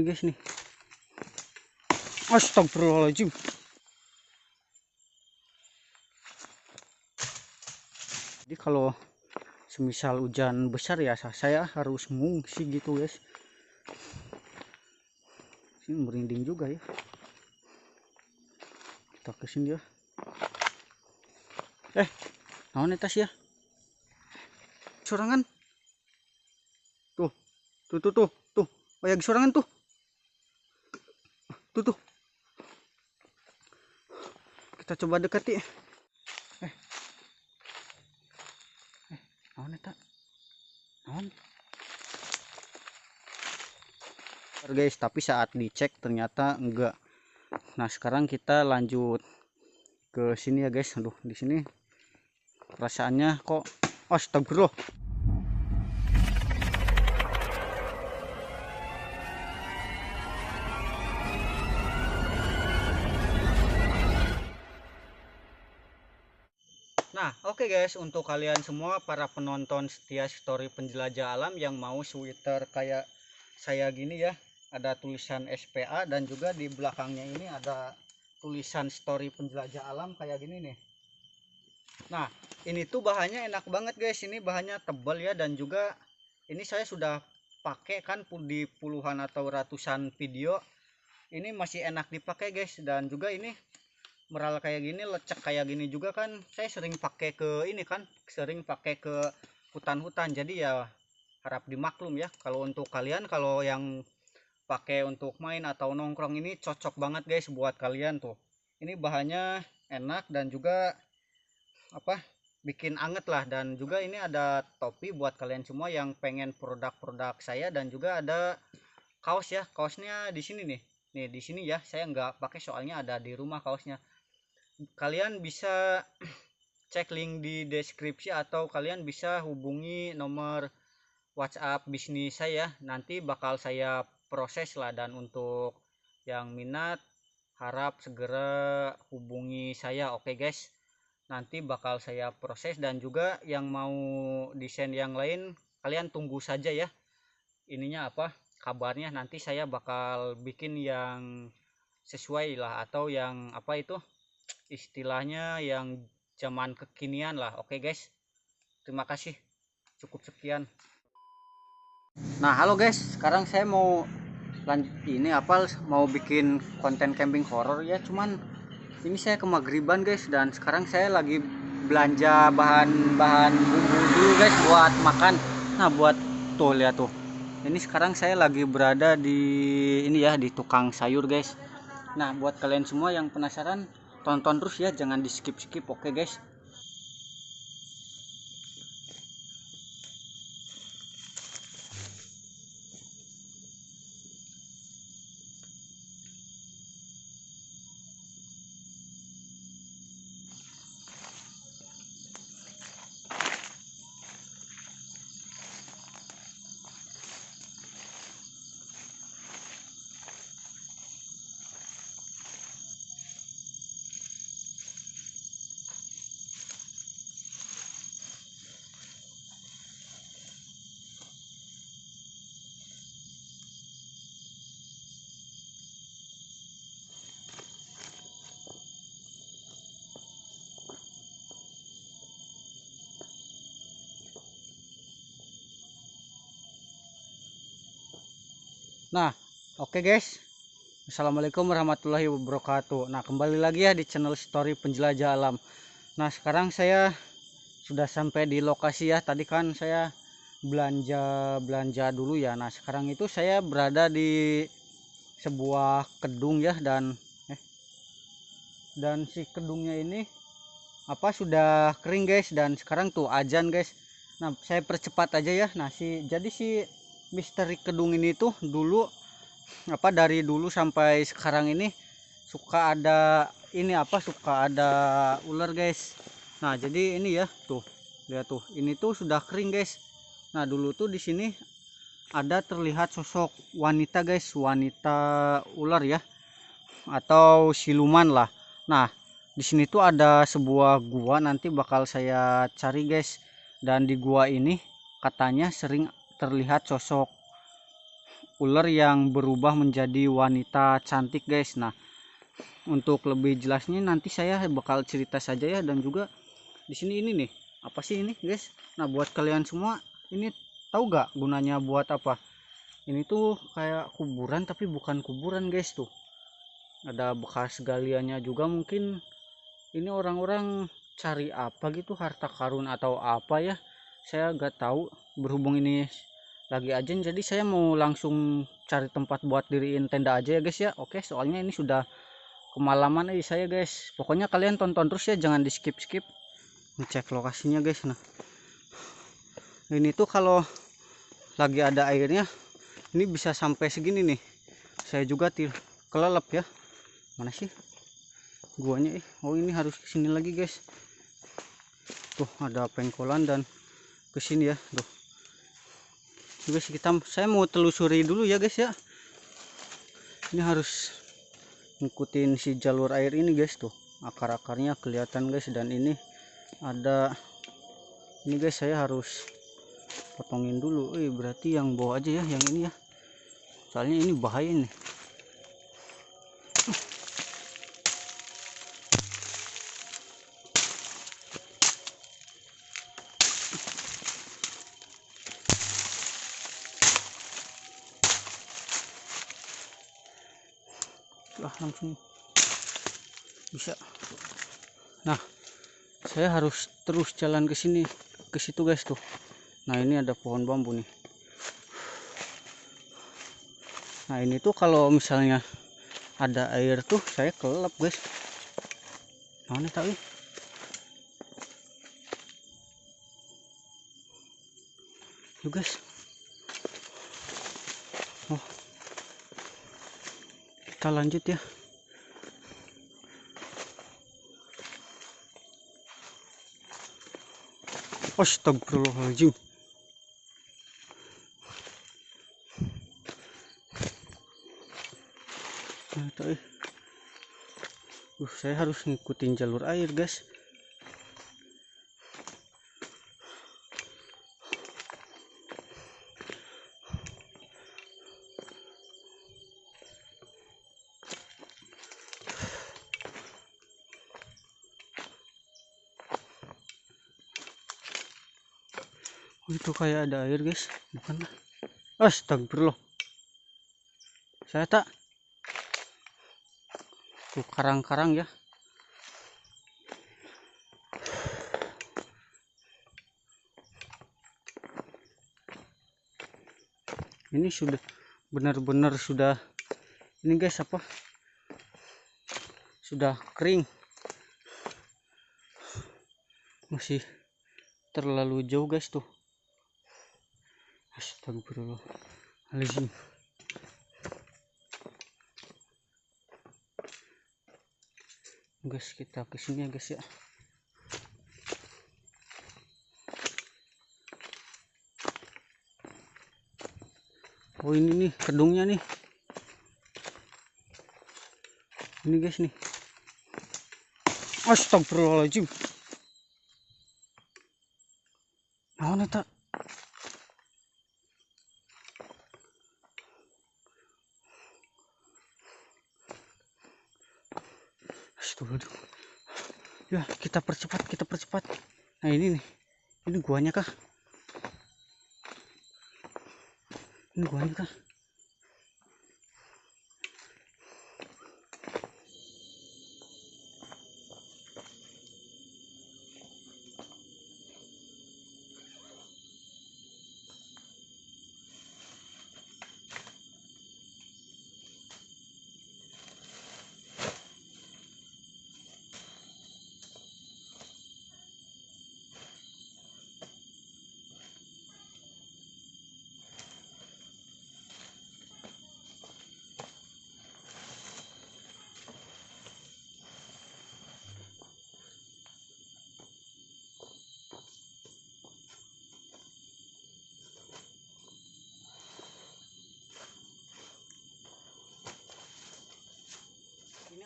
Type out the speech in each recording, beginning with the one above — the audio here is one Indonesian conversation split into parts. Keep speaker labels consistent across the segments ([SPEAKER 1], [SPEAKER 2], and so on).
[SPEAKER 1] Guys nih. Astagfirullahaladzim. Jadi kalau semisal hujan besar ya saya harus mengungsi gitu guys. Ini merinding juga ya. Kita kesini ya. Naon tas ya? Sorangan. Tuh. Kayak sorangan tuh. Tuh. Kita coba dekati. Naon eta? Naon? Guys, tapi saat dicek ternyata enggak. Nah, sekarang kita lanjut ke sini ya guys. Aduh, di sini perasaannya kok astagfirullah. Nah, oke guys, untuk kalian semua para penonton setia story penjelajah alam yang mau sweater kayak saya gini ya, ada tulisan SPA dan juga di belakangnya ini ada tulisan story penjelajah alam kayak gini nih. Nah, ini tuh bahannya enak banget guys, ini bahannya tebal ya, dan juga ini saya sudah pakai kan di puluhan atau ratusan video. Ini masih enak dipakai guys, dan juga ini meral kayak gini, lecek kayak gini juga kan saya sering pakai ke ini kan, sering pakai ke hutan-hutan. Jadi ya harap dimaklum ya, kalau untuk kalian kalau yang pakai untuk main atau nongkrong ini cocok banget guys buat kalian tuh. Ini bahannya enak dan juga bikin anget lah, dan juga ini ada topi buat kalian semua yang pengen produk-produk saya, dan juga ada kaos ya, kaosnya di sini nih di sini ya, saya nggak pakai soalnya ada di rumah kaosnya. Kalian bisa cek link di deskripsi atau kalian bisa hubungi nomor WhatsApp bisnis saya, nanti bakal saya proses lah. Dan untuk yang minat harap segera hubungi saya, oke guys, nanti bakal saya proses. Dan juga yang mau desain yang lain kalian tunggu saja ya, ininya kabarnya nanti saya bakal bikin yang sesuai lah, atau yang istilahnya yang zaman kekinian lah. Oke guys, terima kasih, cukup sekian. Nah, halo guys, sekarang saya mau mau bikin konten camping horror ya, cuman ini saya kemagriban guys, dan sekarang saya lagi belanja bahan-bahan bumbu dulu guys buat makan. Nah, buat tuh lihat tuh, ini sekarang saya lagi berada di ini ya, di tukang sayur guys. Nah, buat kalian semua yang penasaran, tonton terus ya, jangan di skip oke guys. Nah, oke guys, assalamualaikum warahmatullahi wabarakatuh. Nah, kembali lagi ya di channel story penjelajah alam. Nah, sekarang saya sudah sampai di lokasi ya. Tadi kan saya belanja dulu ya. Nah, sekarang itu saya berada di sebuah kedung ya, dan si kedungnya ini sudah kering guys, dan sekarang tuh azan guys. Nah, saya percepat aja ya. Nah, jadi si misteri kedung ini tuh dulu dari dulu sampai sekarang ini suka ada ular guys. Nah, jadi ini ya tuh, lihat tuh, ini tuh sudah kering guys. Nah, dulu tuh di sini ada terlihat sosok wanita guys, wanita ular ya, atau siluman lah. Nah, di sini tuh ada sebuah gua, nanti bakal saya cari guys. Dan di gua ini katanya sering terlihat sosok ular yang berubah menjadi wanita cantik guys. Nah, untuk lebih jelasnya nanti saya bakal cerita saja ya. Dan juga di sini ini nih, apa sih ini guys? Nah, buat kalian semua, ini tahu gak gunanya buat apa? Ini tuh kayak kuburan tapi bukan kuburan guys. Tuh ada bekas galiannya juga, mungkin ini orang-orang cari apa gitu, harta karun atau apa ya, saya gak tahu. Berhubung ini lagi aja, jadi saya mau langsung cari tempat buat diriin tenda aja ya guys ya. Oke, soalnya ini sudah kemalaman saya guys. Pokoknya kalian tonton terus ya, jangan di skip skip. Ngecek lokasinya guys. Nah, ini tuh kalau lagi ada airnya ini bisa sampai segini nih. Saya juga kelelep ya. Mana sih guanya? Oh, ini harus kesini lagi guys. Tuh ada pengkolan dan kesini ya. Tuh guys, saya mau telusuri dulu ya guys ya. Ini harus ngikutin si jalur air ini guys. Tuh akar-akarnya kelihatan guys. Dan ini ada ini guys, saya harus potongin dulu. Berarti yang bawah aja ya, yang ini ya, soalnya ini bahaya nih. Langsung bisa. Nah, saya harus terus jalan ke sini, ke situ guys. Tuh, nah ini ada pohon bambu nih. Nah, ini tuh kalau misalnya ada air tuh saya kelelep guys. Mana tahu tuh guys. Oh, kita lanjut ya. Astagfirullahaladzim. Saya harus ngikutin jalur air guys. Itu kayak ada air guys, bukan? Astagfirullah. Saya tak. Tuh karang-karang ya. Ini sudah benar-benar sudah ini guys, apa? Sudah kering. Masih terlalu jauh guys tuh. Astagfirullahaladzim. Guys, kita kesini ya guys ya. Oh, ini nih kedungnya nih. Ini guys nih. Astagfirullahaladzim. Mana tak? Astagfirullah. Ya, kita percepat. Nah, ini nih. Ini guanya kah? Ini guanya kah?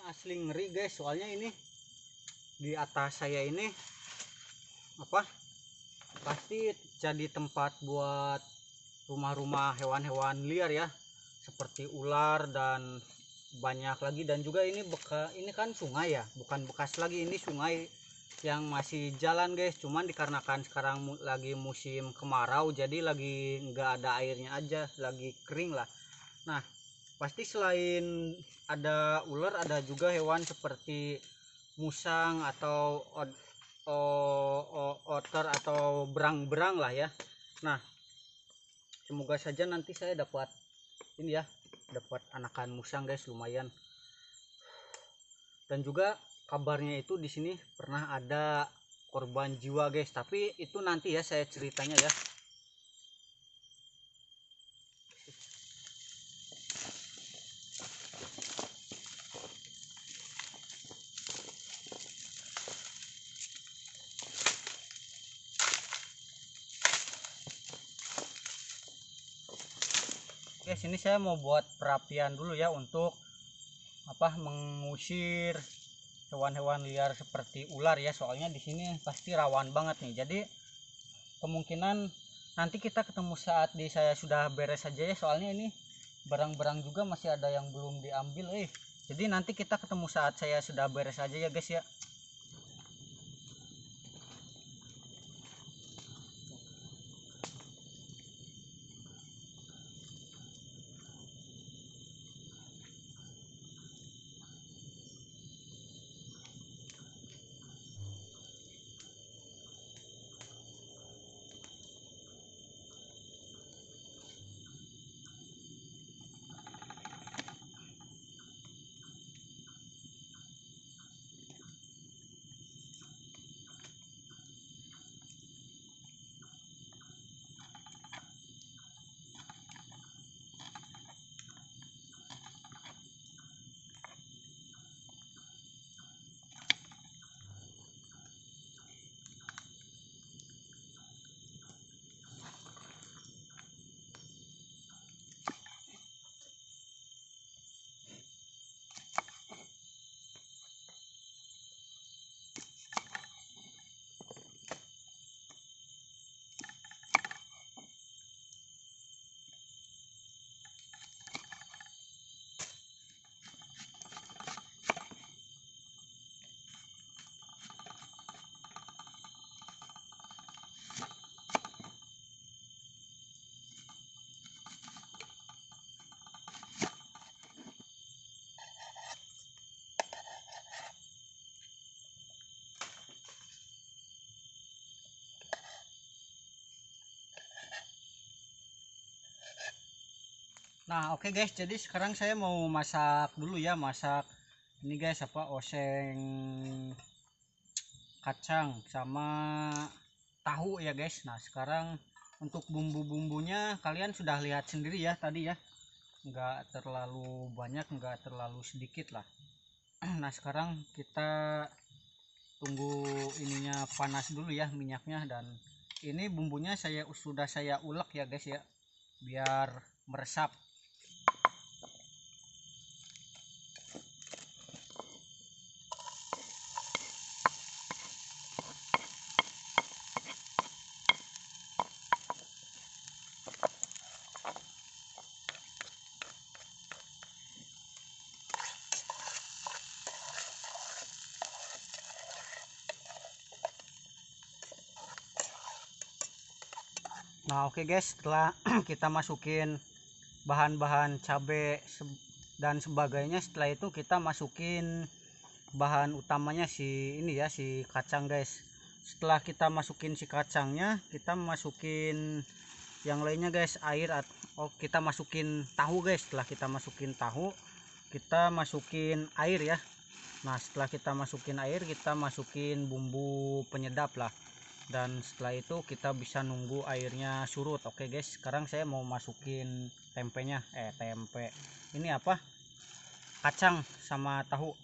[SPEAKER 1] Asli ngeri guys, soalnya ini di atas saya ini apa, pasti jadi tempat buat rumah-rumah hewan-hewan liar ya. seperti ular dan banyak lagi. Dan juga ini ini kan sungai ya, bukan bekas lagi, ini sungai yang masih jalan guys, cuman dikarenakan sekarang lagi musim kemarau jadi lagi nggak ada airnya aja, lagi kering lah. Nah pasti selain ada ular ada juga hewan seperti musang atau otter atau berang-berang lah ya. Nah semoga saja nanti saya dapat ini ya, dapat anakan musang guys, lumayan. Dan juga kabarnya itu di sini pernah ada korban jiwa guys, tapi itu nanti ya saya ceritanya ya. Guys, ini saya mau buat perapian dulu ya untuk mengusir hewan-hewan liar seperti ular ya, soalnya di sini pasti rawan banget nih. Jadi kemungkinan nanti kita ketemu saat saya sudah beres saja ya, soalnya ini barang-barang juga masih ada yang belum diambil. Jadi nanti kita ketemu saat saya sudah beres aja ya guys ya. Nah oke guys, jadi sekarang saya mau masak dulu ya, masak ini guys, oseng kacang sama tahu ya guys. Nah sekarang untuk bumbu-bumbunya kalian sudah lihat sendiri ya tadi ya, nggak terlalu banyak, nggak terlalu sedikit lah. Nah sekarang kita tunggu ininya panas dulu ya minyaknya, dan ini bumbunya sudah saya ulek ya guys ya, biar meresap. Nah oke guys, setelah kita masukin bahan-bahan cabai dan sebagainya, setelah itu kita masukin bahan utamanya si ini ya, si kacang guys. Setelah kita masukin si kacangnya, kita masukin yang lainnya guys, kita masukin tahu guys. Setelah kita masukin tahu, kita masukin air ya. Nah setelah kita masukin air, kita masukin bumbu penyedap lah, dan setelah itu kita bisa nunggu airnya surut. Oke guys, sekarang saya mau masukin tempenya, tempe ini kacang sama tahu.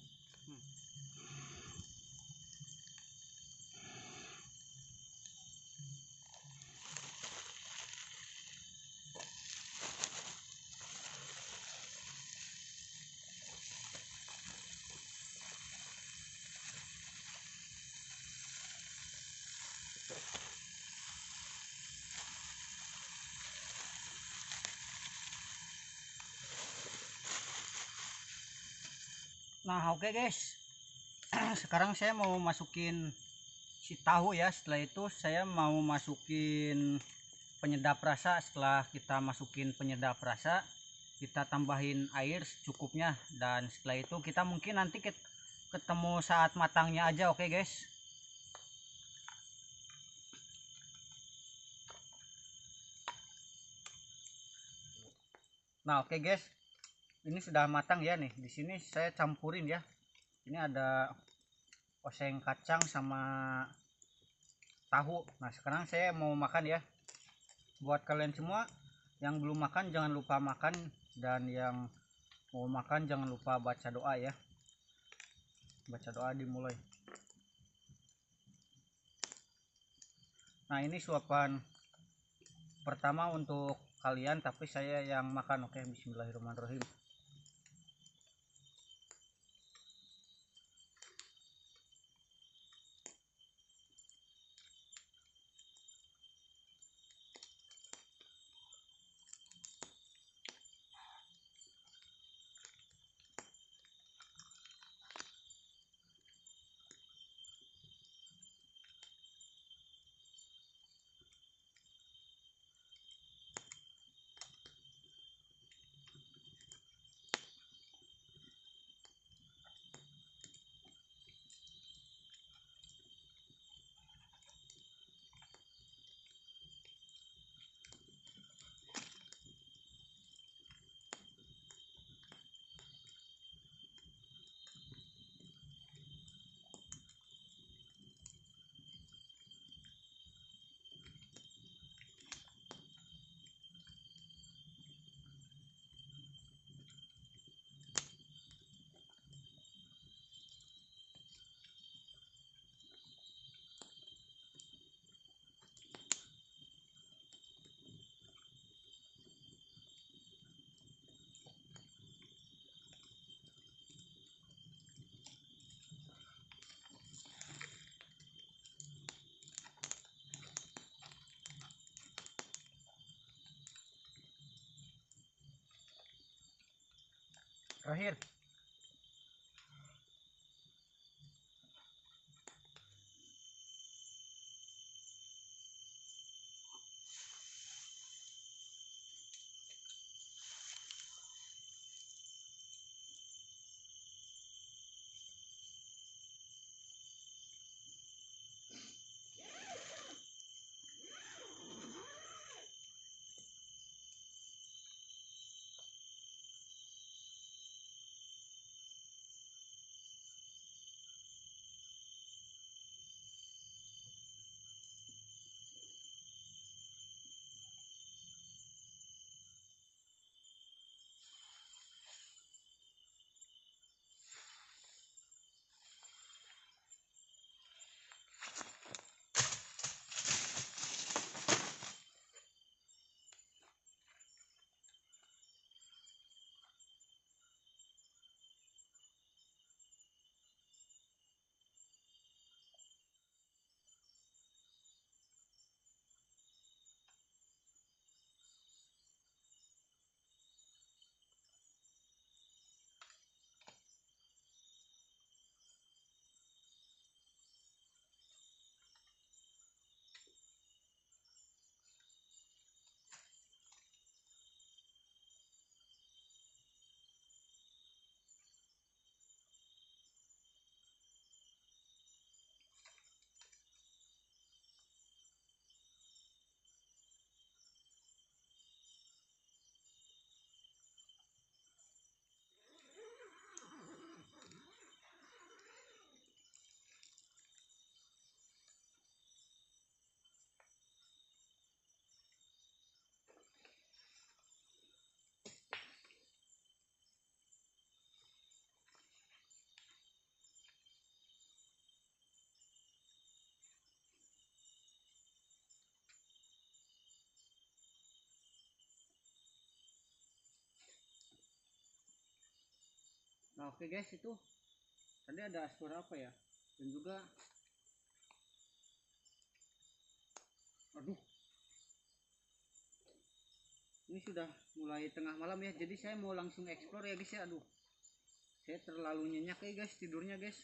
[SPEAKER 1] Nah, oke guys. Sekarang saya mau masukin si tahu ya. Setelah itu saya mau masukin penyedap rasa. Setelah kita masukin penyedap rasa, kita tambahin air secukupnya, dan setelah itu kita mungkin nanti ketemu saat matangnya aja. Oke guys. Nah, oke guys, ini sudah matang ya nih. Di sini saya campurin ya. Ini ada oseng kacang sama tahu. Nah, sekarang saya mau makan ya. Buat kalian semua yang belum makan jangan lupa makan, dan yang mau makan jangan lupa baca doa ya. Baca doa dimulai. Nah, ini suapan pertama untuk kalian, tapi saya yang makan. Oke, bismillahirrahmanirrahim. Terakhir. Nah, oke guys, itu tadi ada suara apa ya, dan juga aduh, ini sudah mulai tengah malam ya, jadi saya mau langsung explore ya guys ya. Aduh, Saya terlalu nyenyak ya guys tidurnya guys.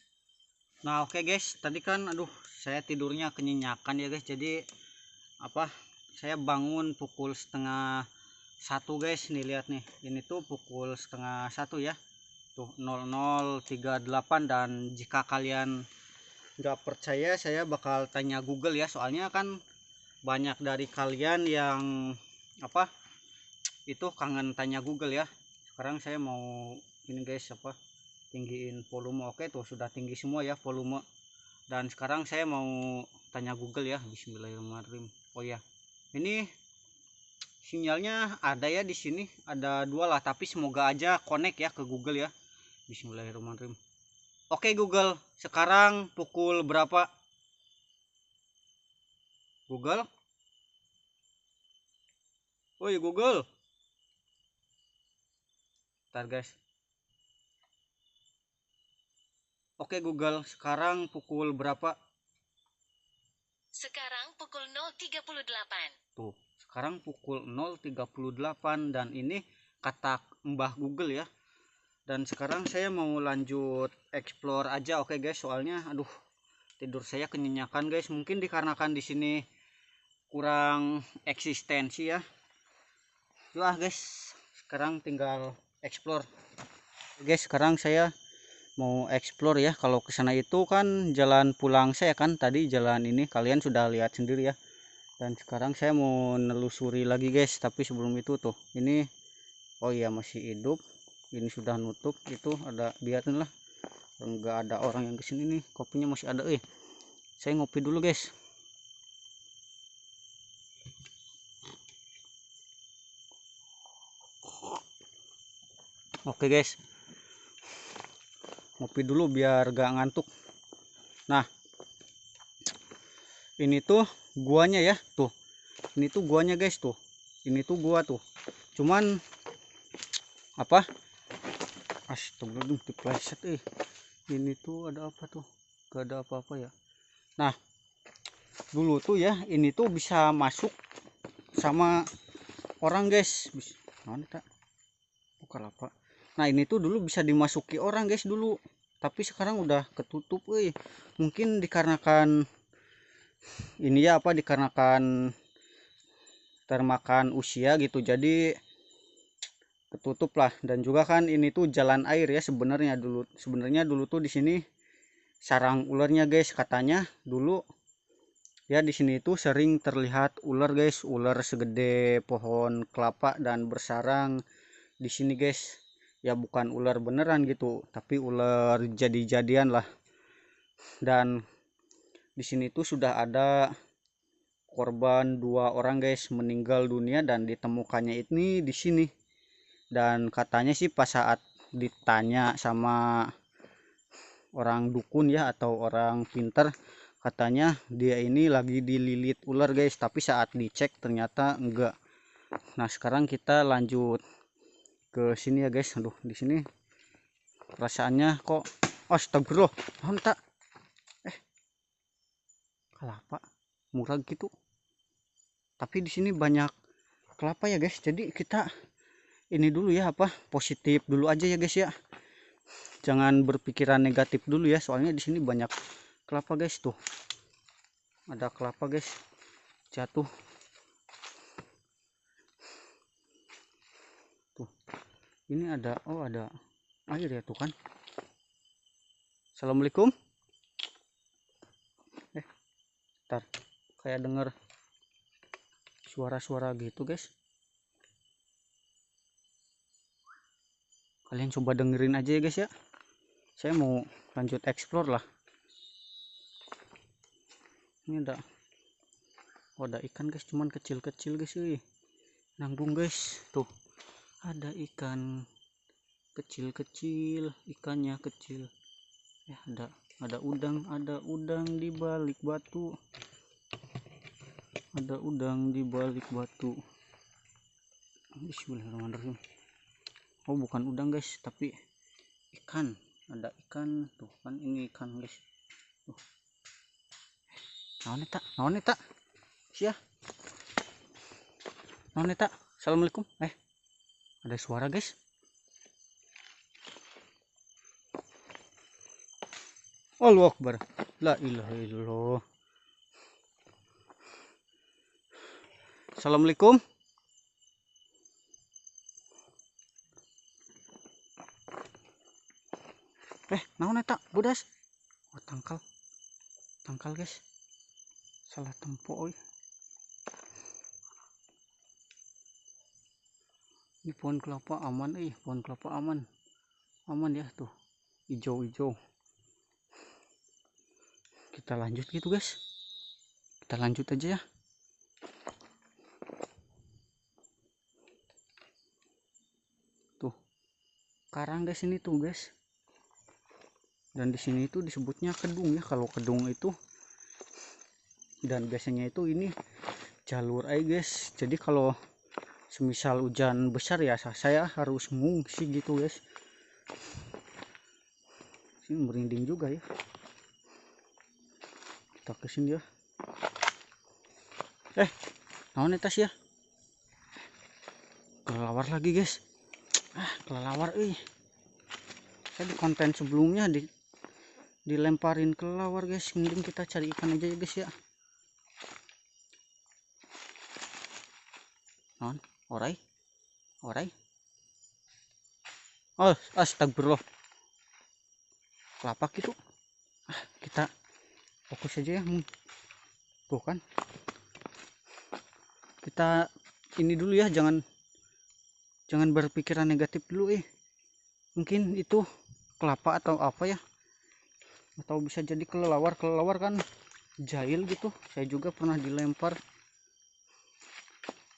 [SPEAKER 1] Nah oke guys, tadi kan aduh saya tidurnya kenyenyakan ya guys. Jadi apa, saya bangun pukul setengah satu guys. Nih lihat nih, ini tuh pukul setengah satu ya, tuh 00.38. Dan jika kalian nggak percaya, saya bakal tanya Google ya, soalnya kan banyak dari kalian yang apa itu kangen tanya Google ya. Sekarang saya mau ini guys, apa, tinggiin volume. Oke tuh sudah tinggi semua ya volume. Dan sekarang saya mau tanya Google ya. Bismillahirrahmanirrahim. Oh ya, ini sinyalnya ada ya, di sini ada dua lah, tapi semoga aja connect ya ke Google ya. Bismillahirrahmanirrahim. Oke Google, sekarang pukul berapa? Google, woi Google. Bentar guys. Oke Google, sekarang pukul berapa?
[SPEAKER 2] Sekarang pukul 0.38.
[SPEAKER 1] Tuh, sekarang pukul 0.38 dan ini kata Mbah Google ya. Dan sekarang saya mau lanjut explore aja, oke guys, soalnya aduh tidur saya kenyenyakan guys. Mungkin dikarenakan di sini kurang eksistensi ya. Itulah guys, sekarang tinggal explore. Guys, sekarang saya mau explore ya. Kalau ke sana itu kan jalan pulang saya kan, tadi jalan ini kalian sudah lihat sendiri ya. Dan sekarang saya mau nelusuri lagi guys, tapi sebelum itu tuh ini, oh iya masih hidup, ini sudah nutup. Itu ada, biarin lah, enggak ada orang yang kesini nih. Kopinya masih ada, saya ngopi dulu guys. Oke guys, ngopi dulu biar gak ngantuk. Nah ini tuh guanya ya, tuh ini tuh guanya guys, tuh ini tuh gua tuh. Cuman apa, astagfirullahaladzim, dipleset. Ini tuh ada apa tuh, gak ada apa-apa ya. Nah dulu tuh ya, ini tuh bisa masuk sama orang guys. Mana tak buka lapak. Nah ini tuh dulu bisa dimasuki orang guys dulu, tapi sekarang udah ketutup. Mungkin dikarenakan ini ya, apa, dikarenakan termakan usia gitu, jadi ketutup lah. Dan juga kan ini tuh jalan air ya sebenarnya. Dulu tuh di sini sarang ularnya guys, katanya dulu ya. Di sini tuh sering terlihat ular guys, ular segede pohon kelapa dan bersarang di sini guys. Ya bukan ular beneran gitu, tapi ular jadi-jadian lah. Dan di sini tuh sudah ada korban 2 orang guys, meninggal dunia dan ditemukannya ini di sini. Dan katanya sih pas saat ditanya sama orang dukun ya atau orang pinter, katanya dia ini lagi dililit ular guys, tapi saat dicek ternyata enggak. Nah sekarang kita lanjut ke sini ya guys. Aduh di sini perasaannya kok, astagfirullah, tak kelapa murah gitu. Tapi di sini banyak kelapa ya guys, jadi kita ini dulu ya, apa, positif dulu aja ya guys ya. Jangan berpikiran negatif dulu ya, soalnya di sini banyak kelapa guys. Tuh ada kelapa guys jatuh tuh. Ini ada, oh ada air ya tuh kan. Assalamualaikum. Ntar kayak denger suara-suara gitu guys. Kalian coba dengerin aja ya guys ya. Saya mau lanjut explore lah. Ini ada, oh ada ikan guys, cuman kecil-kecil guys. Nanggung guys. Tuh ada ikan kecil-kecil, ikannya kecil ya. Ada udang di balik batu. Ada udang di balik batu. Bismillahirrahmanirrahim. Oh bukan udang guys, tapi ikan. Ada ikan tuh kan, ini ikan guys. Tuh naon eta sia, naon eta. Assalamualaikum. Ada suara guys. Allahu Akbar. La ilaha illallah. Assalamualaikum. Naon eta budas? Oh, tangkal. Tangkal guys. Salah tempo euy. Ini pohon kelapa aman pohon kelapa aman. Aman ya tuh. Hijau-hijau. Kita lanjut gitu guys. Kita lanjut aja ya. Tuh. Karang guys ini tuh guys. Dan di sini itu disebutnya kedung ya. Kalau kedung itu dan biasanya itu ini jalur air guys. Jadi kalau semisal hujan besar ya saya harus ngungsi gitu guys. Ini merinding juga ya. Kita kesini ya. Naon eta sih ya? Kelelawar lagi guys. Kelelawar saya di konten sebelumnya dilemparin kelelawar guys. Mending kita cari ikan aja ya guys ya. Non, orai. Oh, astagfirullah. Kelapak itu. Kita fokus aja ya. Tuh kan. Kita ini dulu ya, jangan berpikiran negatif dulu mungkin itu kelapa atau apa ya, atau bisa jadi kelelawar kan jahil gitu. Saya juga pernah dilempar.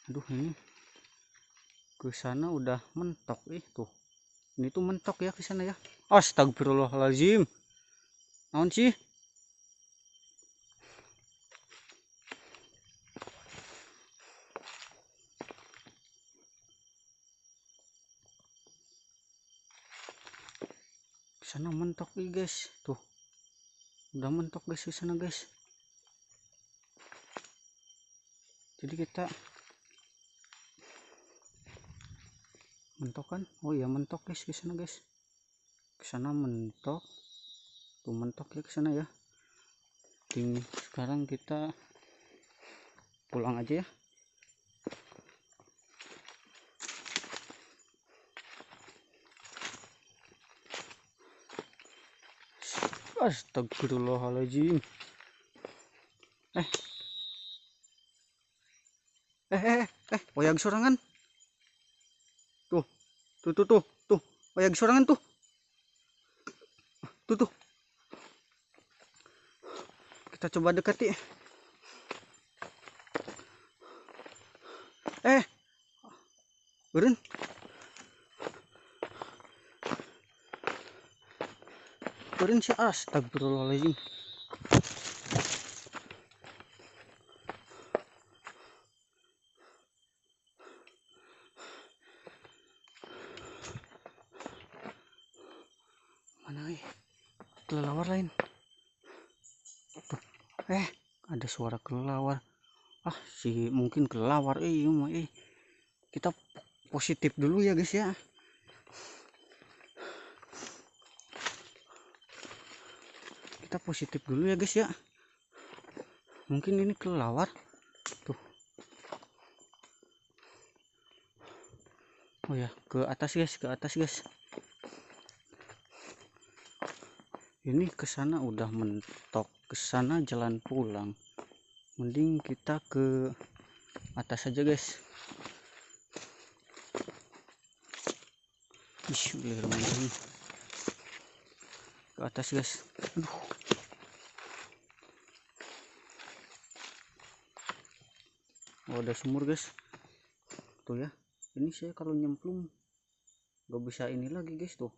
[SPEAKER 1] Aduh, ini ke sana udah mentok tuh. Ini tuh mentok ya ke sana ya. Astagfirullahaladzim. Naon sih? Sana mentok guys, tuh udah mentok guys di sana guys. Jadi kita mentok kan? Oh iya mentok guys di sana guys. Ke sana mentok, tuh mentok ya ke sana ya. Sekarang kita pulang aja ya. Astagfirullahaladzim. Wayang sorangan. Tuh. Wayang sorangan tuh. Tuh. Kita coba dekati. Beren. Beren sih, astagfirullahaladzim. Mana kelelawar lain? Tuh. Ada suara kelelawar. Sih mungkin kelelawar kita positif dulu ya guys ya. Kita positif dulu ya guys ya. Mungkin ini kelelawar. Tuh. Oh ya, ke atas guys. Ini ke sana udah mentok, ke sana jalan pulang. Mending kita ke atas aja guys. Bismillahirrahmanirrahim. Ke atas guys. Aduh. Oh, ada sumur guys. Tuh ya. Ini saya kalau nyemplung gak bisa ini lagi guys tuh.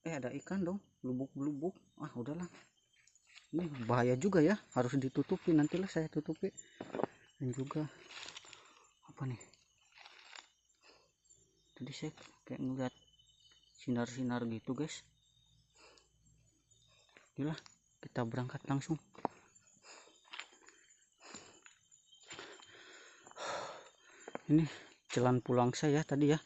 [SPEAKER 1] Ada ikan dong, lubuk-lubuk. Udahlah. Ini bahaya juga ya, harus ditutupi. Nantilah saya tutupi. Dan juga apa nih? Tadi saya kayak ngeliat sinar-sinar gitu guys. Gila, kita berangkat langsung. Ini jalan pulang saya tadi ya.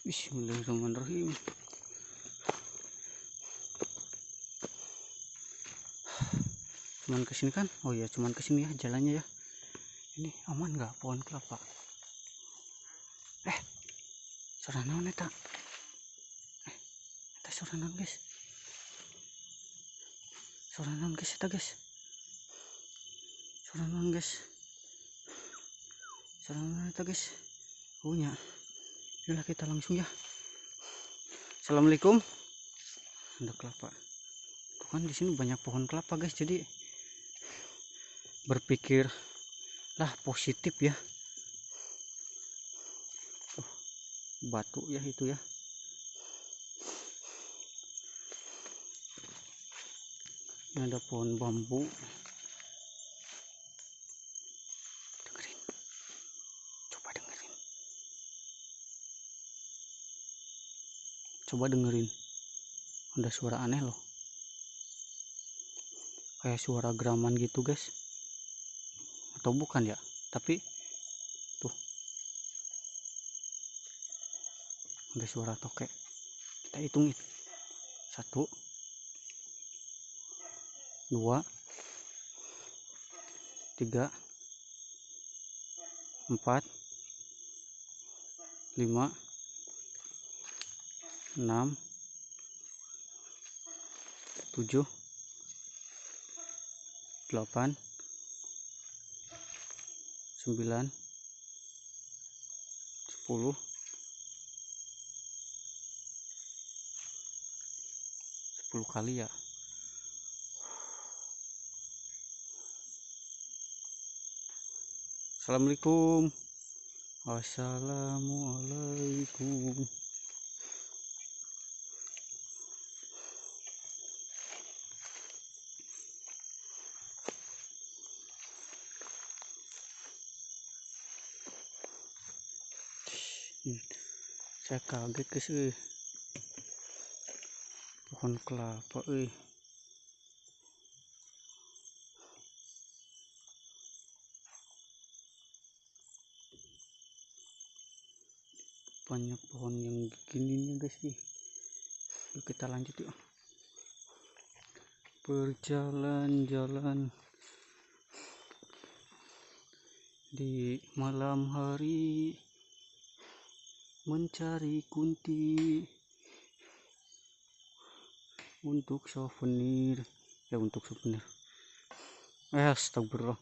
[SPEAKER 1] Bismillahirrahmanirrahim. Cuman kesini kan? Oh iya, cuman kesini ya jalannya ya. Ini aman nggak pohon kelapa? Suara naon eta? Eta suara naon guys? Suara naon guys eta guys? Suara naon guys? Suara naon eta guys? Punya. Yaudah kita langsung ya. Assalamualaikum. Ada kelapa. Tuh kan di sini banyak pohon kelapa guys, jadi berpikir lah positif ya. Batu ya itu ya. Ini ada pohon bambu. Dengerin. Coba dengerin. Coba dengerin. Ada suara aneh loh. Kayak suara geraman gitu guys. Atau bukan ya? Tapi tuh. Ada suara tokek. Kita hitungin. 1 2 3 4 5 6 7 8 9 10 kali ya. Assalamualaikum. Assalamualaikum. Saya kaget guys, pohon kelapa banyak pohon yang gini guys. Yuk kita lanjut yuk. Berjalan-jalan di malam hari mencari kunti untuk souvenir ya, untuk souvenir. Astagfirullah.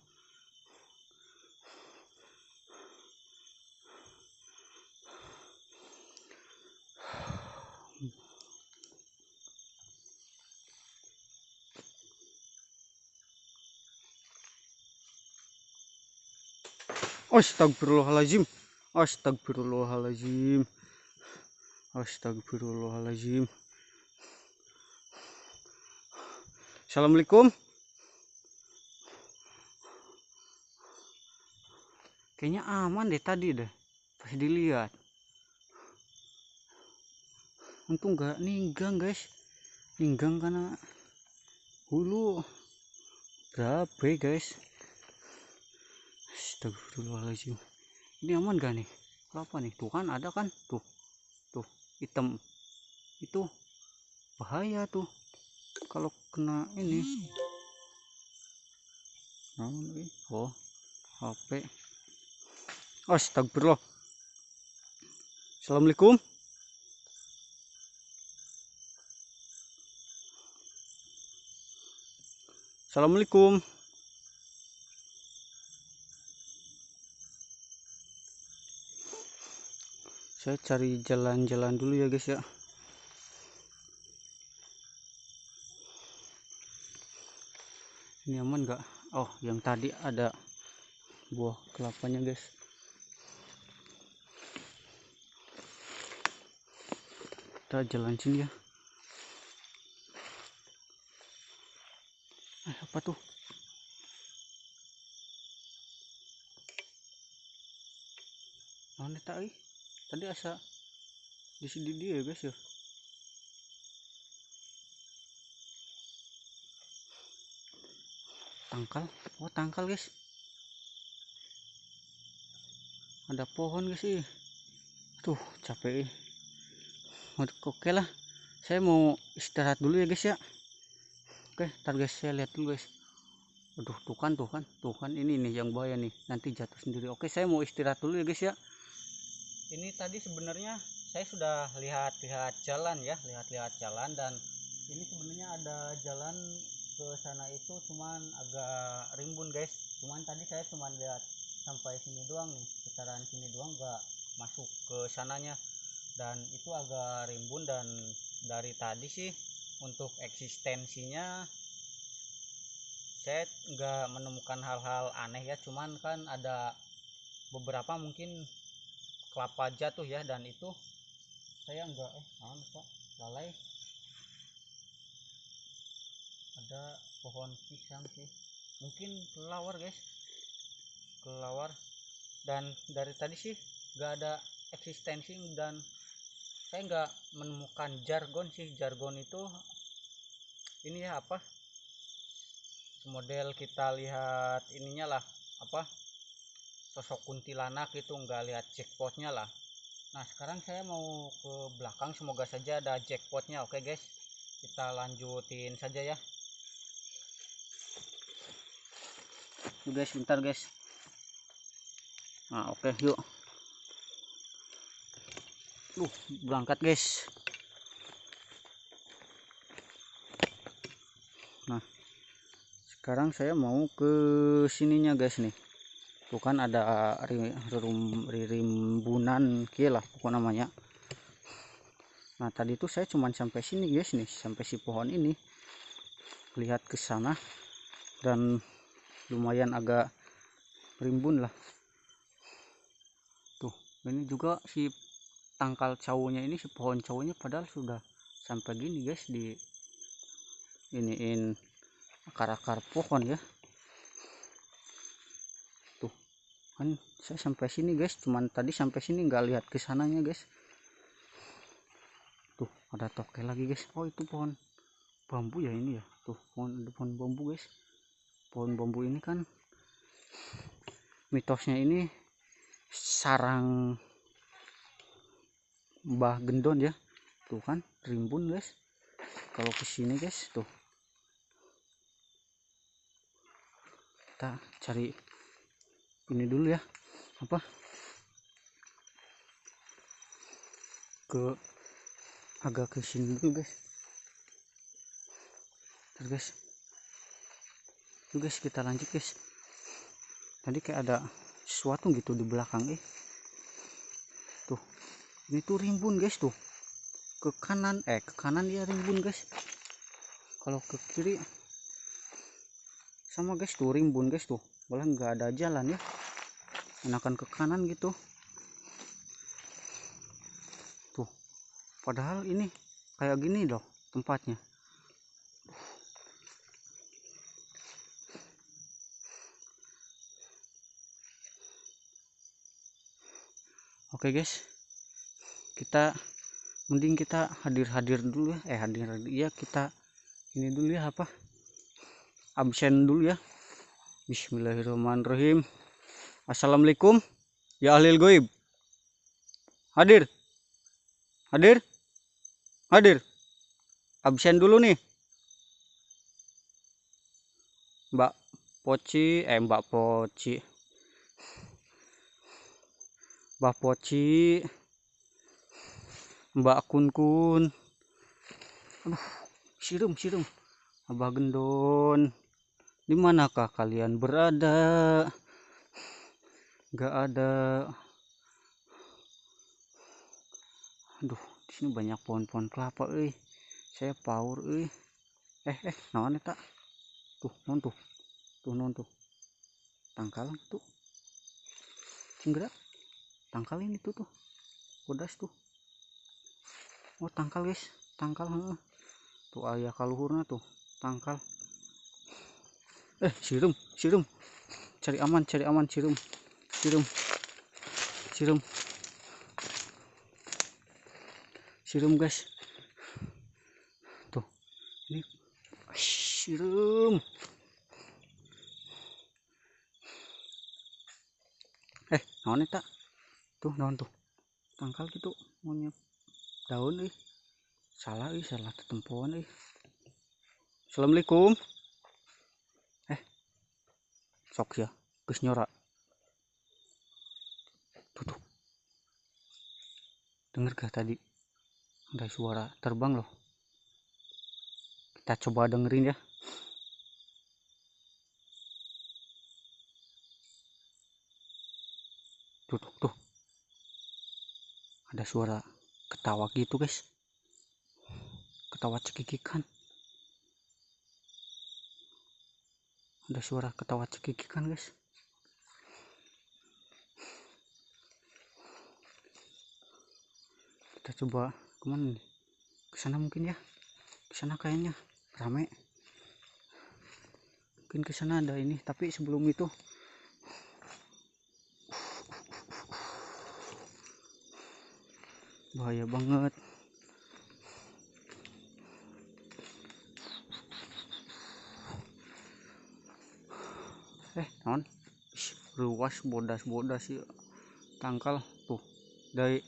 [SPEAKER 1] Astagfirullahaladzim. Astagfirullahaladzim. Astagfirullahaladzim. Assalamualaikum. Kayaknya aman deh tadi deh pas dilihat. Untung nggak ninggang guys. Ninggang karena hulu berabe guys. Astagfirullahaladzim. Ini aman gak nih? Apa nih? Tuh kan ada kan? Tuh hitam. Itu bahaya tuh kalau kena ini. Oh, HP. Astagfirullah. Assalamualaikum. Assalamualaikum. Saya cari jalan-jalan dulu ya guys ya. Ini aman nggak? Oh, yang tadi ada buah kelapanya guys. Kita jalan sini ya. Apa tuh? Mana tak? Tadi asa di sini dia guys ya. Tangkal. Oh, tangkal guys. Ada pohon guys. Tuh capek. Oke lah, saya mau istirahat dulu ya guys ya. Oke, ntar guys saya lihat dulu guys. Aduh, tuh kan ini nih yang bahaya nih, nanti jatuh sendiri. Oke, saya mau istirahat dulu ya guys ya. Ini tadi sebenarnya saya sudah lihat-lihat jalan ya, lihat-lihat jalan, dan ini sebenarnya ada jalan ke sana itu cuman agak rimbun guys. Cuman tadi saya cuman lihat sampai sini doang nih, sekitaran sini doang, nggak masuk ke sananya, dan itu agak rimbun. Dan dari tadi sih untuk eksistensinya saya nggak menemukan hal-hal aneh ya, cuman kan ada beberapa mungkin kelapa jatuh ya, dan itu saya nggak lalai, ada pohon pisang sih, mungkin kelelawar guys, kelelawar. Dan dari tadi sih nggak ada eksistensi, dan saya nggak menemukan jargon sih. Jargon itu ini ya apa, model kita lihat ininya lah, apa, sosok kuntilanak itu, nggak lihat jackpotnya lah. Nah sekarang saya mau ke belakang, semoga saja ada jackpotnya. Oke guys, kita lanjutin saja ya. Yuk guys, bentar guys. Nah oke, yuk. Berangkat guys. Nah sekarang saya mau ke sininya guys nih. Tuh kan ada rimbunan kia lah pokok namanya. Nah tadi tuh saya cuman sampai sini guys nih, sampai si pohon ini, lihat ke sana, dan lumayan agak rimbun lah. Tuh ini juga si tangkal caunya ini, si pohon caunya padahal sudah sampai gini guys, di iniin akar-akar pohon ya. Tuh kan saya sampai sini guys, cuman tadi sampai sini nggak lihat ke sananya guys. Tuh ada toke lagi guys. Oh itu pohon bambu ya ini ya. Tuh pohon bambu guys. Pohon bambu ini kan mitosnya ini sarang Mbah Gendon ya. Tuh kan rimbun guys. Kalau kesini guys, tuh kita cari ini dulu ya, apa, ke agak ke sini dulu guys. Terus guys, tuh guys kita lanjut guys. Tadi kayak ada sesuatu gitu di belakang. Tuh ini tuh rimbun guys. Tuh ke kanan ya rimbun guys. Kalau ke kiri sama guys, tuh rimbun guys. Tuh malah nggak ada jalan ya, enakan ke kanan gitu. Tuh padahal ini kayak gini loh tempatnya. Oke guys, kita mending kita hadir dulu ya, hadir ya, kita ini dulu ya, apa, absen dulu ya. Bismillahirrahmanirrahim. Assalamualaikum ya ahlil goib. Hadir, hadir, absen dulu nih Mbak Poci, Mbak Poci, Mbak Poci, Mbak Kun. Aduh, sirum, Abah Gendon, di manakah kalian berada? Gak ada. Aduh, di sini banyak pohon-pohon kelapa, saya power, naon eta? Tuh, non tuh. Tangkal tuh. Cinggera. Tangkal ini tuh. Bodas tuh. Oh, tangkal guys. Tangkal, tuh ayah kaluhurna tuh. Tangkal. Sirum. Cari aman, sirum. Sirum guys. Tuh. Ini sirum. Naon eta? Tuh naon tuh? Tangkal gitu monyet daun salah tetempoan Assalamualaikum sok ya geus nyora tuh denger gak tadi ada suara terbang loh, kita coba dengerin ya. Tuh ada suara ketawa gitu guys, ketawa cekikikan, ada suara ketawa cekikikan guys. Kita coba kemana nih, kesana mungkin ya, kesana kayaknya rame, mungkin kesana ada ini. Tapi sebelum itu bahaya banget. Non ruas bodas ya tangkal tuh dari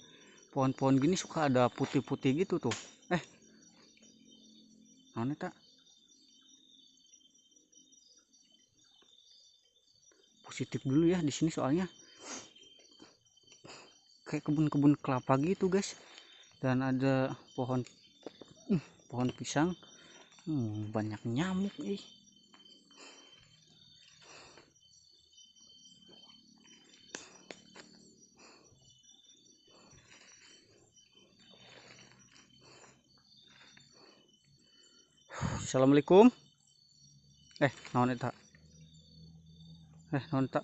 [SPEAKER 1] pohon-pohon gini suka ada putih-putih gitu tuh. Non eta positif dulu ya di sini soalnya kayak kebun-kebun kelapa gitu guys, dan ada pohon pisang. Banyak nyamuk Assalamualaikum. Naon eta naon eta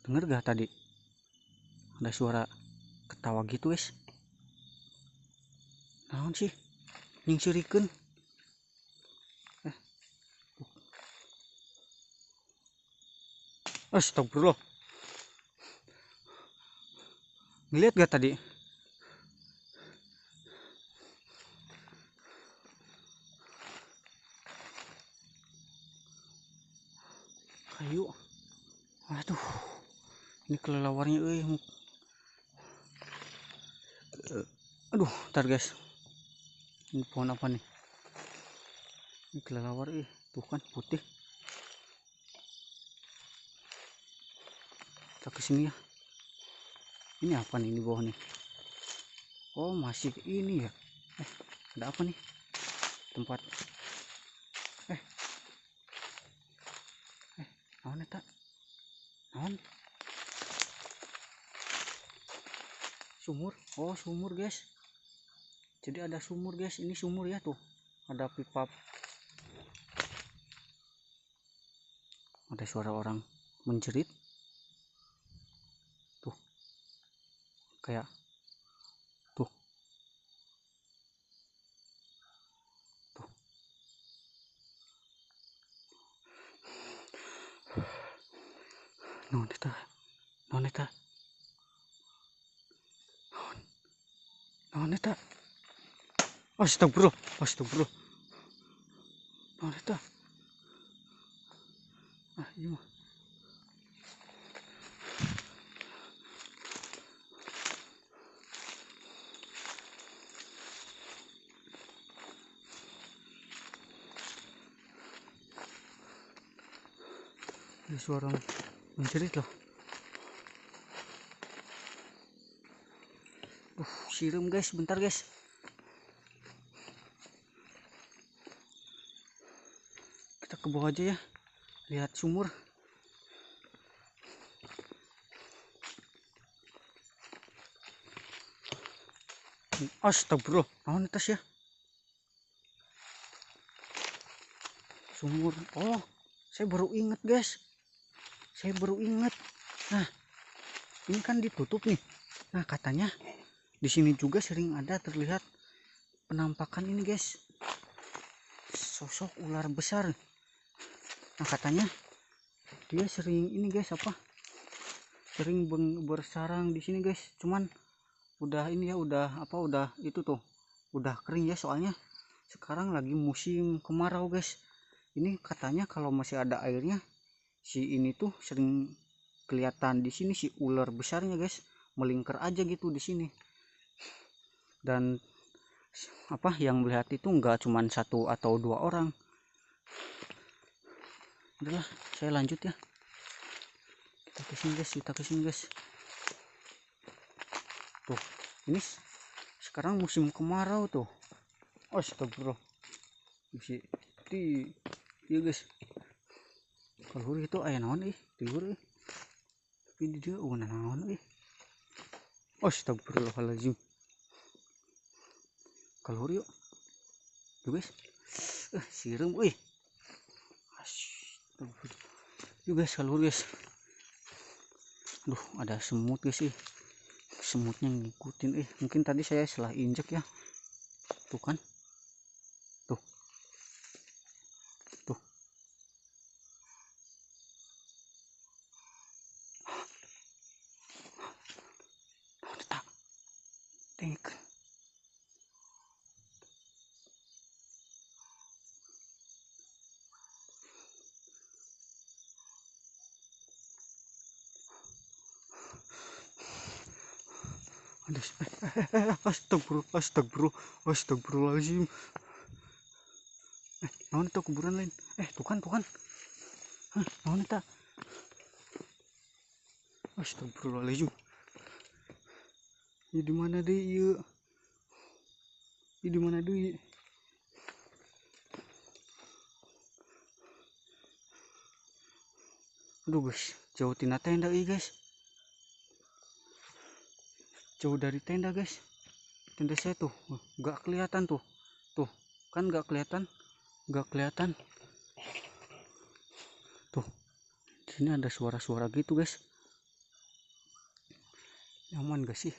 [SPEAKER 1] denger gak tadi ada suara ketawa gitu guys, naon sih nyingsirikeun. Astagfirullah, ngeliat gak tadi kayu. Aduh, ini kelelawarnya aduh, ntar guys, ini pohon apa nih, ini kelelawar tuh kan putih. Kita kesini ya, ini apa nih di bawah nih, oh masih ini ya. Ada apa nih tempat naon eta naon sumur, oh sumur guys, jadi ada sumur guys, ini sumur ya tuh, ada pipa, ada suara orang menjerit tuh, kayak tuh naon eta naon eta naon eta astagfirullah naon eta iya mah ada suara menjerit loh. Siram guys, bentar guys. Kita ke bawah aja ya, lihat sumur. Astagfirullah, naon eta ya? Sumur. Oh, saya baru inget guys. Nah, ini kan ditutup nih. Nah, katanya di sini juga sering ada terlihat penampakan ini guys, sosok ular besar. Nah, katanya dia sering ini guys, sering bersarang di sini guys. Cuman udah ini ya, udah itu tuh, udah kering ya, soalnya sekarang lagi musim kemarau guys. Ini katanya kalau masih ada airnya, si ini tuh sering kelihatan di sini si ular besarnya guys, melingkar aja gitu di sini. Dan apa yang melihat itu nggak cuman 1 atau 2 orang. Udahlah, saya lanjut ya. Kita kesini guys. Tuh, ini sekarang musim kemarau tuh. Astagfirullah. Musim di iya guys. Kalau itu aya naon tidur tapi dia naon Astagfirullahaladzim. Kalau yuk guys, siram Astagfirullah. Yuk guys, kalau guys, aduh ada semut guys semutnya ngikutin mungkin tadi saya salah injek ya. Tuh kan, tuh tak tengok. Astagfirullahaladzim. Naon itu kuburan lain? Tuh kan. Naon itu? Astagfirullahaladzim. Ya di mana deh ieu? Ya di mana deh? Aduh guys, jauh tina tenda guys. Jauh dari tenda guys. Tenda saya tuh nggak kelihatan tuh kan nggak kelihatan tuh. Sini ada suara-suara gitu guys. Nyaman gak sih?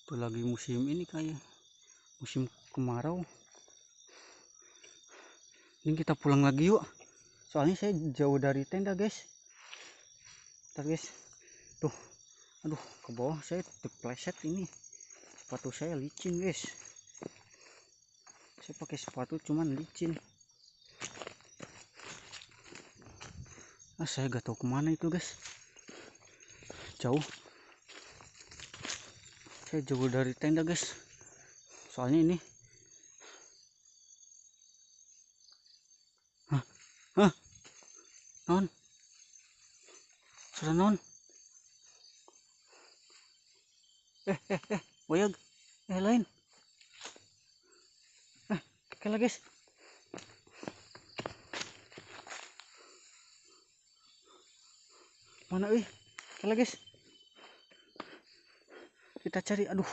[SPEAKER 1] Tuh lagi musim ini kayak musim kemarau. Ini kita pulang lagi yuk. Soalnya saya jauh dari tenda guys. Ntar guys, tuh, aduh ke bawah saya terpleset ini. Sepatu saya licin guys. Saya pakai sepatu cuman licin. Saya gak tahu kemana itu guys. Jauh. Saya jauh dari tenda guys. Soalnya ini. Non. Sudah non. Boyag. Lain. Kela guys. Mana kela guys. Kita cari, aduh.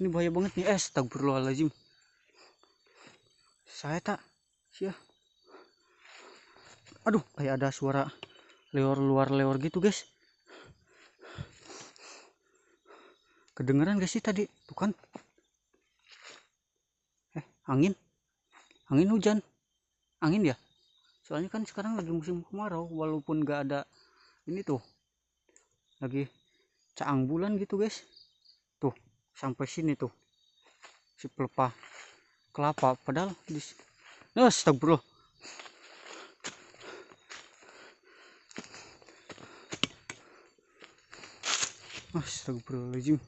[SPEAKER 1] Ini bahaya banget nih. Astagfirullahaladzim. Saya tak sia. Aduh, kayak ada suara leor gitu guys. Kedengeran gak sih tadi? Tuh kan. Angin hujan. Angin ya. Soalnya kan sekarang lagi musim kemarau, walaupun gak ada ini tuh. Lagi caang bulan gitu guys. Tuh, sampai sini tuh. Si pelepah kelapa padahal di astagfirullah. Astagfirullahaladzim.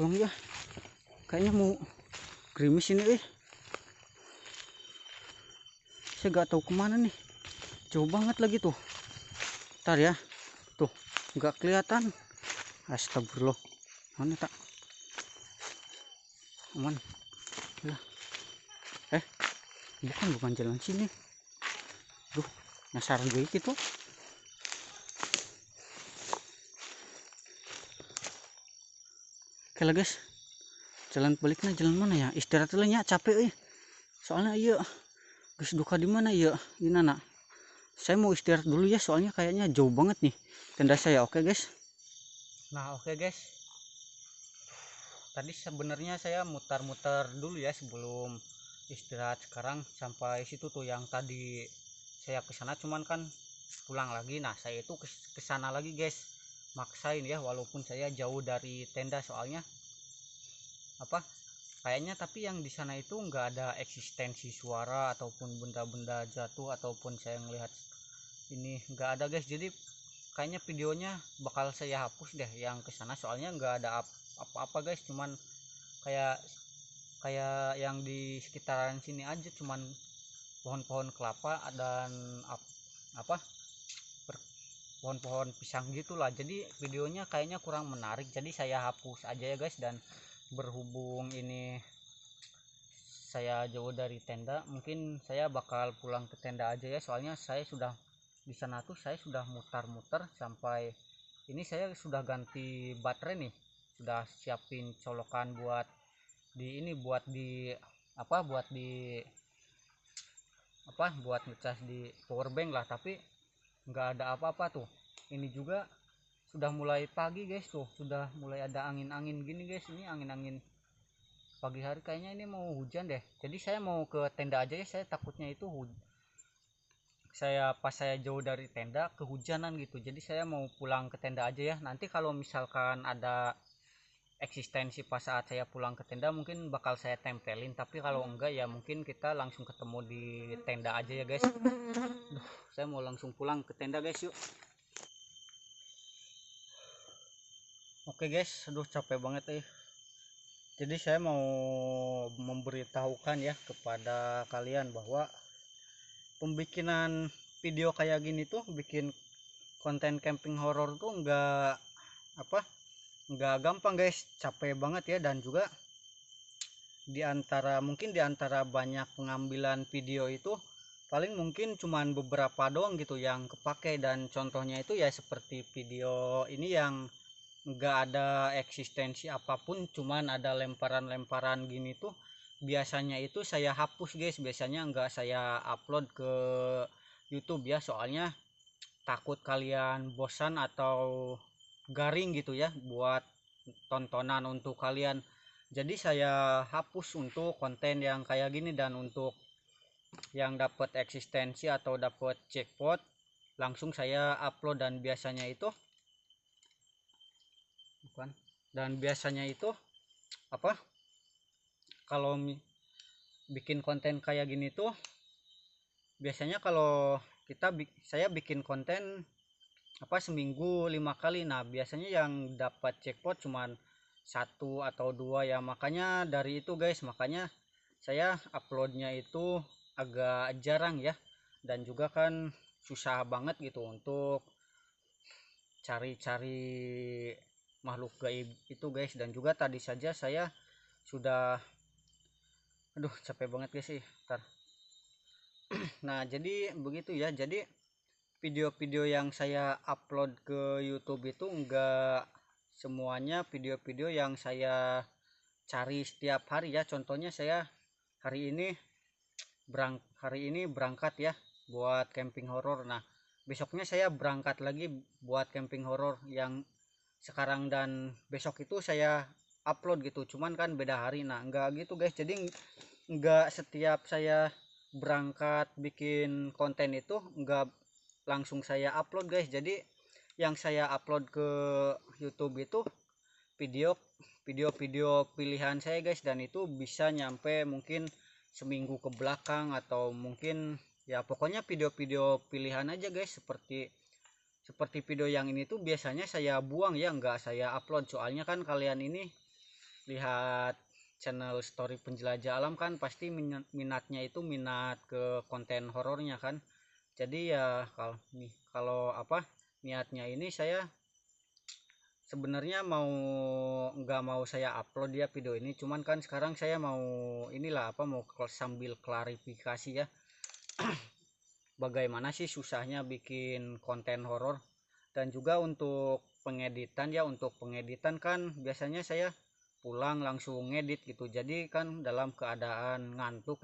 [SPEAKER 1] Tolong ya, kayaknya mau gerimis ini saya gak tahu kemana nih, jauh banget lagi tuh. Ntar ya, tuh nggak kelihatan. Astagfirullah. Mana tak aman lah. Bukan jalan sini. Duh, nyasar gue gitu. Oke lah guys, jalan baliknya jalan mana ya? Istirahat dulu ya, capek soalnya iya guys, duka di mana ya ini anak. Saya mau istirahat dulu ya, soalnya kayaknya jauh banget nih tenda saya. Oke guys. Nah oke guys, tadi sebenarnya saya mutar-mutar dulu ya sebelum istirahat sekarang sampai situ tuh. Yang tadi saya ke sana cuman kan pulang lagi. Nah saya itu ke sana lagi guys, maksain ya, walaupun saya jauh dari tenda. Soalnya apa, kayaknya tapi yang di sana itu nggak ada eksistensi suara ataupun benda-benda jatuh ataupun saya ngelihat ini nggak ada guys. Jadi kayaknya videonya bakal saya hapus deh yang ke sana, soalnya nggak ada apa-apa guys. Cuman kayak kayak yang di sekitaran sini aja, cuman pohon-pohon kelapa dan apa pohon-pohon pisang gitulah. Jadi videonya kayaknya kurang menarik, jadi saya hapus aja ya guys. Dan berhubung ini saya jauh dari tenda, mungkin saya bakal pulang ke tenda aja ya. Soalnya saya sudah di sana tuh, saya sudah mutar-mutar sampai ini saya sudah ganti baterai nih, sudah siapin colokan buat di ini, buat di apa, buat ngecas di powerbank lah. Tapi nggak ada apa-apa tuh. Ini juga sudah mulai pagi guys, tuh sudah mulai ada angin-angin gini guys. Ini angin-angin pagi hari, kayaknya ini mau hujan deh. Jadi saya mau ke tenda aja ya, saya takutnya itu pas saya jauh dari tenda kehujanan gitu. Jadi saya mau pulang ke tenda aja ya. Nanti kalau misalkan ada eksistensi pas saat saya pulang ke tenda mungkin bakal saya tempelin, tapi kalau enggak ya mungkin kita langsung ketemu di tenda aja ya guys. Duh, saya mau langsung pulang ke tenda guys, yuk. Oke guys, aduh capek banget. Jadi saya mau memberitahukan ya kepada kalian bahwa pembikinan video kayak gini tuh, bikin konten camping horor tuh nggak gampang guys, capek banget ya. Dan juga mungkin diantara banyak pengambilan video itu paling mungkin cuman beberapa doang gitu yang kepake. Dan contohnya itu ya seperti video ini yang nggak ada eksistensi apapun, cuman ada lemparan-lemparan gini tuh. Biasanya itu saya hapus guys, biasanya nggak saya upload ke YouTube ya. Soalnya takut kalian bosan atau garing gitu ya buat tontonan untuk kalian. Jadi saya hapus untuk konten yang kayak gini. Dan untuk yang dapat eksistensi atau dapat jackpot langsung saya upload. Dan biasanya itu apa, kalau bikin konten kayak gini tuh biasanya kalau saya bikin konten seminggu 5 kali. Nah biasanya yang dapat jackpot cuman 1 atau 2 ya. Makanya dari itu guys, makanya saya uploadnya itu agak jarang ya. Dan juga kan susah banget gitu untuk cari-cari makhluk gaib itu guys. Dan juga tadi saja saya sudah, aduh capek banget guys sih. Nah jadi begitu ya. Jadi video-video yang saya upload ke YouTube itu enggak semuanya video-video yang saya cari setiap hari ya. Contohnya saya hari ini berangkat ya buat camping horor. Nah besoknya saya berangkat lagi buat camping horor. Yang sekarang dan besok itu saya upload gitu, cuman kan beda hari. Nah enggak gitu guys, jadi enggak setiap saya berangkat bikin konten itu enggak langsung saya upload guys. Jadi yang saya upload ke YouTube itu video-video pilihan saya guys. Dan itu bisa nyampe mungkin seminggu ke belakang, atau mungkin ya pokoknya video-video pilihan aja guys. Seperti video yang ini tuh biasanya saya buang ya, nggak saya upload. Soalnya kan kalian ini lihat channel story penjelajah alam kan pasti minatnya itu minat ke konten horornya kan. Jadi ya kalau niatnya ini saya sebenarnya nggak mau saya upload ya video ini. Cuman kan sekarang saya mau mau sambil klarifikasi ya bagaimana sih susahnya bikin konten horor. Dan juga untuk pengeditan kan biasanya saya pulang langsung ngedit gitu. Jadi kan dalam keadaan ngantuk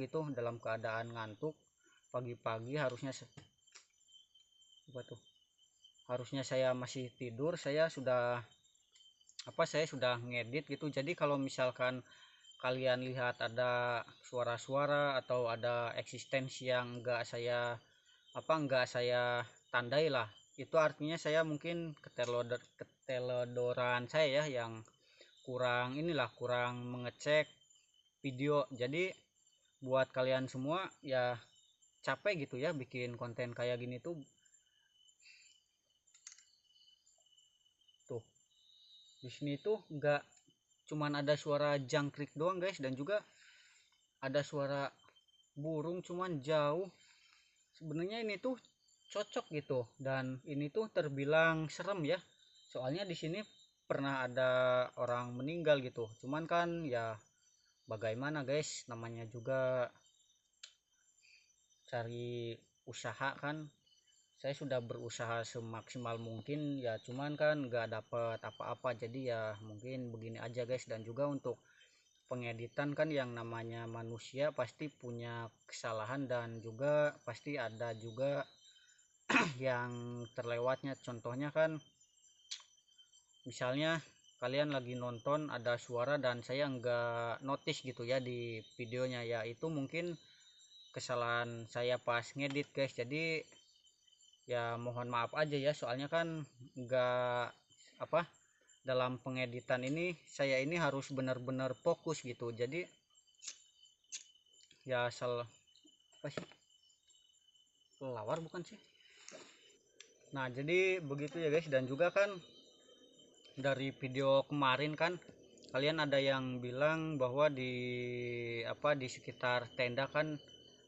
[SPEAKER 1] pagi-pagi harusnya saya masih tidur, saya sudah ngedit gitu. Jadi kalau misalkan kalian lihat ada suara-suara atau ada eksistensi yang enggak saya tandai lah, itu artinya saya mungkin keteledoran saya ya, yang kurang mengecek video. Jadi buat kalian semua ya, capek gitu ya bikin konten kayak gini tuh. Tuh di sini tuh enggak cuman ada suara jangkrik doang guys, dan juga ada suara burung cuman jauh. Sebenarnya ini tuh cocok gitu, dan ini tuh terbilang serem ya, soalnya di sini pernah ada orang meninggal gitu. Cuman kan ya bagaimana guys, namanya juga cari usaha kan. Saya sudah berusaha semaksimal mungkin ya, cuman kan nggak dapet apa-apa, jadi ya mungkin begini aja guys. Dan juga untuk pengeditan kan, yang namanya manusia pasti punya kesalahan, dan juga pasti ada juga yang terlewatnya. Contohnya kan misalnya kalian lagi nonton ada suara dan saya nggak notice gitu ya di videonya, ya itu mungkin kesalahan saya pas ngedit guys. Jadi ya mohon maaf aja ya, soalnya kan nggak dalam pengeditan ini saya ini harus benar-benar fokus gitu. Jadi ya salah apa sih, kelawar bukan sih. Nah jadi begitu ya guys. Dan juga kan dari video kemarin kan kalian ada yang bilang bahwa di sekitar tenda kan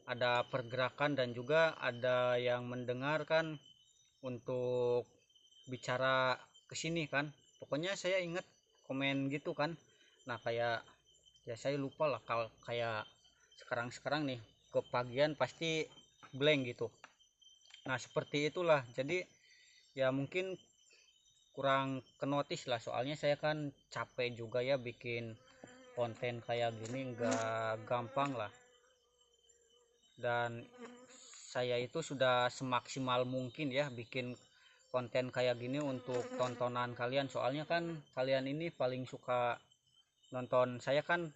[SPEAKER 1] ada pergerakan, dan juga ada yang mendengarkan untuk bicara ke sini kan. Pokoknya saya ingat komen gitu kan. Nah kayak ya saya lupa lah, kalau kayak sekarang nih kepagian pasti blank gitu. Nah seperti itulah. Jadi ya mungkin kurang kenotis lah, soalnya saya kan capek juga ya bikin konten kayak gini, nggak gampang lah. Dan saya itu sudah semaksimal mungkin ya bikin konten kayak gini untuk tontonan kalian. Soalnya kan kalian ini paling suka nonton saya kan,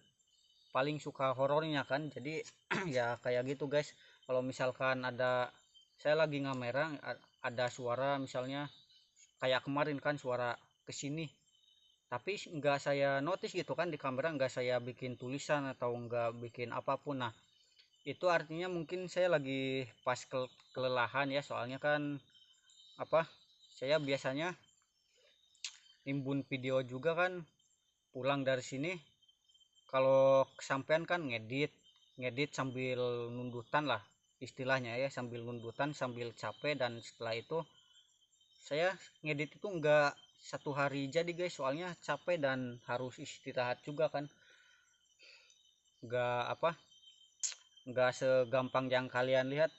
[SPEAKER 1] paling suka horornya kan. Jadi ya kayak gitu guys. Kalau misalkan ada saya lagi ngamera ada suara, misalnya kayak kemarin kan suara kesini, tapi nggak saya notice gitu kan di kamera, nggak saya bikin tulisan atau nggak bikin apapun. Nah itu artinya mungkin saya lagi pas kelelahan ya, soalnya kan saya biasanya nimbun video juga kan, pulang dari sini kalau kesampean kan ngedit ngedit sambil nundutan lah istilahnya ya, sambil nundutan sambil capek. Dan setelah itu saya ngedit itu enggak satu hari jadi guys, soalnya capek dan harus istirahat juga kan. Enggak enggak segampang yang kalian lihat.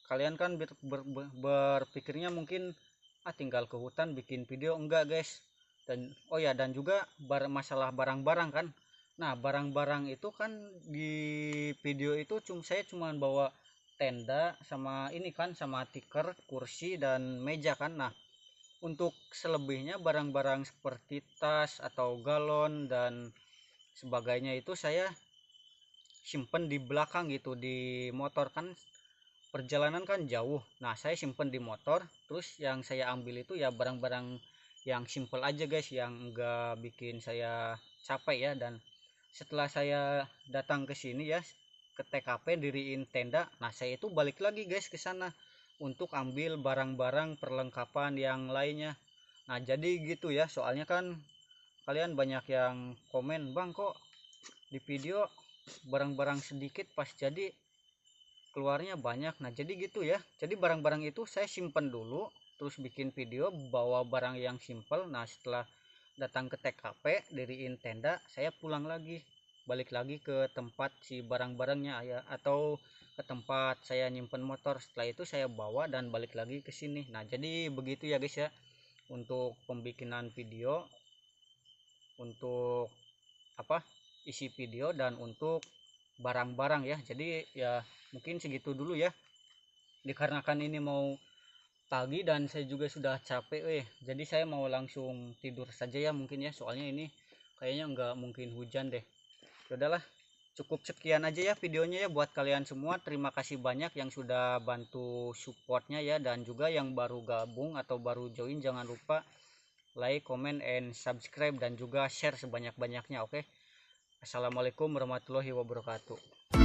[SPEAKER 1] Kalian kan berpikirnya mungkin tinggal ke hutan bikin video, enggak guys. Dan oh ya, dan juga masalah barang-barang kan. Nah barang-barang itu kan di video itu saya cuma bawa tenda sama ini kan, sama tikar, kursi dan meja kan. Nah untuk selebihnya barang-barang seperti tas atau galon dan sebagainya itu saya simpen di belakang gitu, di motor kan. Perjalanan kan jauh, nah saya simpen di motor. Terus yang saya ambil itu ya barang-barang yang simple aja guys, yang enggak bikin saya capek ya. Dan setelah saya datang ke sini ya, ke TKP diriin tenda, nah saya itu balik lagi guys ke sana untuk ambil barang-barang perlengkapan yang lainnya. Nah jadi gitu ya, soalnya kan kalian banyak yang komen, bang kok di video barang-barang sedikit pas jadi keluarnya banyak. Nah jadi gitu ya, jadi barang-barang itu saya simpen dulu, terus bikin video bawa barang yang simple. Nah setelah datang ke TKP diriin tenda, saya pulang lagi, balik lagi ke tempat si barang-barangnya ya, atau ke tempat saya nyimpen motor. Setelah itu saya bawa dan balik lagi ke sini. Nah jadi begitu ya guys ya, untuk pembikinan video, untuk isi video, dan untuk barang-barang ya. Jadi ya mungkin segitu dulu ya, dikarenakan ini mau pagi dan saya juga sudah capek jadi saya mau langsung tidur saja ya mungkin ya, soalnya ini kayaknya nggak mungkin hujan deh. Udahlah, cukup sekian aja ya videonya ya buat kalian semua. Terima kasih banyak yang sudah bantu supportnya ya, dan juga yang baru gabung atau baru join jangan lupa like, comment, and subscribe, dan juga share sebanyak-banyaknya. Oke. Assalamualaikum warahmatullahi wabarakatuh.